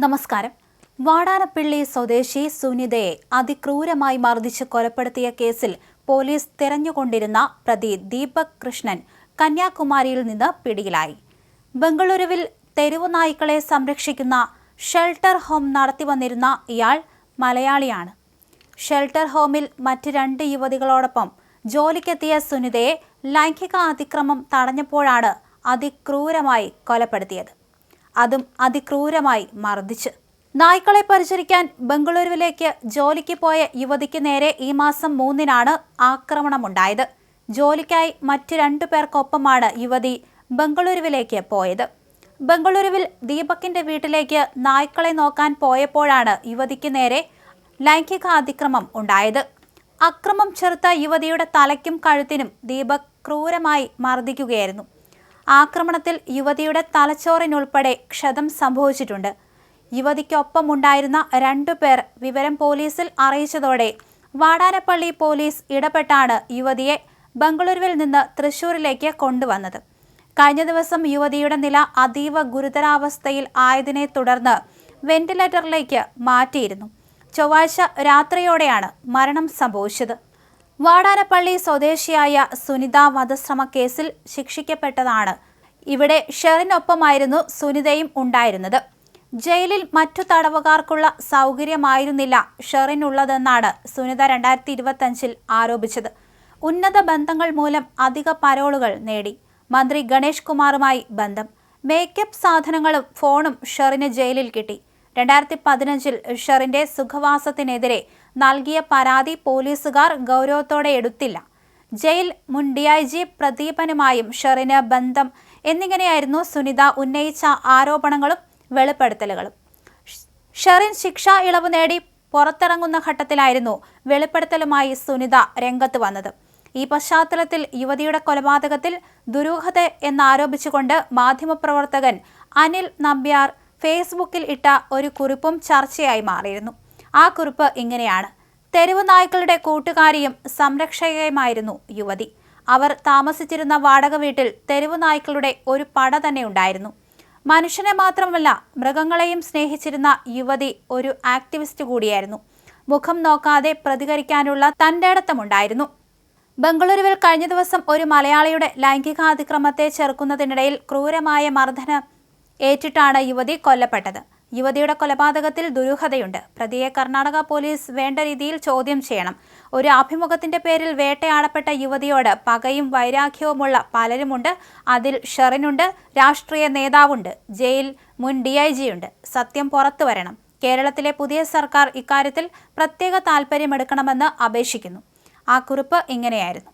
നമസ്കാരം. വാടാനപ്പള്ളി സ്വദേശി സുനിതയെ അതിക്രൂരമായി മർദ്ദിച്ച് കൊലപ്പെടുത്തിയ കേസിൽ പോലീസ് തിരഞ്ഞുകൊണ്ടിരുന്ന പ്രതി ദീപക് കൃഷ്ണൻ കന്യാകുമാരിയിൽ നിന്ന് പിടിയിലായി. ബംഗളൂരുവിൽ തെരുവുനായ്ക്കളെ സംരക്ഷിക്കുന്ന ഷെൽട്ടർ ഹോം നടത്തിവന്നിരുന്ന ഇയാൾ മലയാളിയാണ്. ഷെൽട്ടർ ഹോമിൽ മറ്റ് 2 യുവതികളോടൊപ്പം ജോലിക്കെത്തിയ സുനിതയെ ലൈംഗിക അതിക്രമം തടഞ്ഞപ്പോഴാണ് അതിക്രൂരമായി കൊലപ്പെടുത്തിയത്. അതും അതിക്രൂരമായി മർദ്ദിച്ച്. നായ്ക്കളെ പരിചരിക്കാൻ ബംഗളൂരുവിലേക്ക് ജോലിക്ക് പോയ യുവതിക്ക് നേരെ ഈ മാസം 3-നാണ് ആക്രമണമുണ്ടായത്. ജോലിക്കായി മറ്റ് 2 പേർക്കൊപ്പമാണ് യുവതി ബംഗളൂരുവിലേക്ക് പോയത്. ബംഗളൂരുവിൽ ദീപകിന്റെ വീട്ടിലേക്ക് നായ്ക്കളെ നോക്കാൻ പോയപ്പോഴാണ് യുവതിക്ക് നേരെ ലൈംഗിക അതിക്രമം ഉണ്ടായത്. അക്രമം ചെറുത്ത യുവതിയുടെ തലയ്ക്കും കഴുത്തിനും ദീപക് ക്രൂരമായി മർദ്ദിക്കുകയായിരുന്നു. ആക്രമണത്തിൽ യുവതിയുടെ തലച്ചോറിനുൾപ്പെടെ ക്ഷതം സംഭവിച്ചിട്ടുണ്ട്. യുവതിക്കൊപ്പമുണ്ടായിരുന്ന 2 പേർ വിവരം പോലീസിൽ അറിയിച്ചതോടെ വാടാനപ്പള്ളി പോലീസ് ഇടപെട്ടാണ് യുവതിയെ ബംഗളൂരുവിൽ നിന്ന് തൃശൂരിലേക്ക് കൊണ്ടുവന്നത്. കഴിഞ്ഞ ദിവസം യുവതിയുടെ നില അതീവ ഗുരുതരാവസ്ഥയിൽ ആയതിനെ തുടർന്ന് വെന്റിലേറ്ററിലേക്ക് മാറ്റിയിരുന്നു. ചൊവ്വാഴ്ച രാത്രിയോടെയാണ് മരണം സംഭവിച്ചത്. വാടാനപ്പള്ളി സ്വദേശിയായ സുനിത വധശ്രമ കേസിൽ ശിക്ഷിക്കപ്പെട്ടതാണ്. ഇവിടെ ഷെറിനൊപ്പമായിരുന്നു സുനിതയും ഉണ്ടായിരുന്നത്. ജയിലിൽ മറ്റു തടവുകാർക്കുള്ള സൗകര്യമായിരുന്നില്ല ഷെറിനുള്ളതെന്നാണ് സുനിത 2025-ൽ ആരോപിച്ചത്. ഉന്നത ബന്ധങ്ങൾ മൂലം അധിക പരോളുകൾ നേടി. മന്ത്രി ഗണേഷ് കുമാറുമായി ബന്ധം. മേക്കപ്പ് സാധനങ്ങളും ഫോണും ഷെറിന് ജയിലിൽ കിട്ടി. 2015-ൽ ഷെറിന്റെ സുഖവാസത്തിനെതിരെ നൽകിയ പരാതി പോലീസുകാർ ഗൗരവത്തോടെ എടുത്തില്ല. ജയിൽ മുൻ DIG പ്രദീപനുമായും ഷെറിന് ബന്ധം എന്നിങ്ങനെയായിരുന്നു സുനിത ഉന്നയിച്ച ആരോപണങ്ങളും വെളിപ്പെടുത്തലുകളും. ഷെറിൻ ശിക്ഷാ ഇളവ് നേടി പുറത്തിറങ്ങുന്ന ഘട്ടത്തിലായിരുന്നു വെളിപ്പെടുത്തലുമായി സുനിത രംഗത്ത് വന്നത്. ഈ പശ്ചാത്തലത്തിൽ യുവതിയുടെ കൊലപാതകത്തിൽ ദുരൂഹത എന്നാരോപിച്ചുകൊണ്ട് മാധ്യമപ്രവർത്തകൻ അനിൽ നമ്പ്യാർ ഫേസ്ബുക്കിൽ ഇട്ട ഒരു കുറിപ്പും ചർച്ചയായി മാറിയിരുന്നു. ആ കുറിപ്പ് ഇങ്ങനെയാണ്: തെരുവ് നായ്ക്കളുടെ കൂട്ടുകാരിയും സംരക്ഷകയുമായിരുന്നു യുവതി. അവർ താമസിച്ചിരുന്ന വാടക വീട്ടിൽ തെരുവ് നായ്ക്കളുടെ ഒരു പട തന്നെ ഉണ്ടായിരുന്നു. മനുഷ്യനെ മാത്രമല്ല മൃഗങ്ങളെയും സ്നേഹിച്ചിരുന്ന യുവതി ഒരു ആക്ടിവിസ്റ്റ് കൂടിയായിരുന്നു. മുഖം നോക്കാതെ പ്രതികരിക്കാനുള്ള തന്റേടത്തമുണ്ടായിരുന്നു. ബംഗളൂരുവിൽ കഴിഞ്ഞ ദിവസം ഒരു മലയാളിയുടെ ലൈംഗികാതിക്രമത്തെ ചെറുക്കുന്നതിനിടയിൽ ക്രൂരമായ മർദ്ദനം ഏറ്റിട്ടാണ് യുവതി കൊല്ലപ്പെട്ടത്. യുവതിയുടെ കൊലപാതകത്തിൽ ദുരൂഹതയുണ്ട്. പ്രതിയെ കർണാടക പോലീസ് വേണ്ട രീതിയിൽ ചോദ്യം ചെയ്യണം. ഒരു അഭിമുഖത്തിന്റെ പേരിൽ വേട്ടയാടപ്പെട്ട യുവതിയോട് പകയും വൈരാഗ്യവുമുള്ള പലരുമുണ്ട്. അതിൽ ഷെറിനുണ്ട്, രാഷ്ട്രീയ നേതാവുണ്ട്, ജയിൽ മുൻ DIG ഉണ്ട്. സത്യം പുറത്തു വരണം. കേരളത്തിലെ പുതിയ സർക്കാർ ഇക്കാര്യത്തിൽ പ്രത്യേക താൽപര്യമെടുക്കണമെന്ന് അപേക്ഷിക്കുന്നു. ആ കുറിപ്പ് ഇങ്ങനെയായിരുന്നു.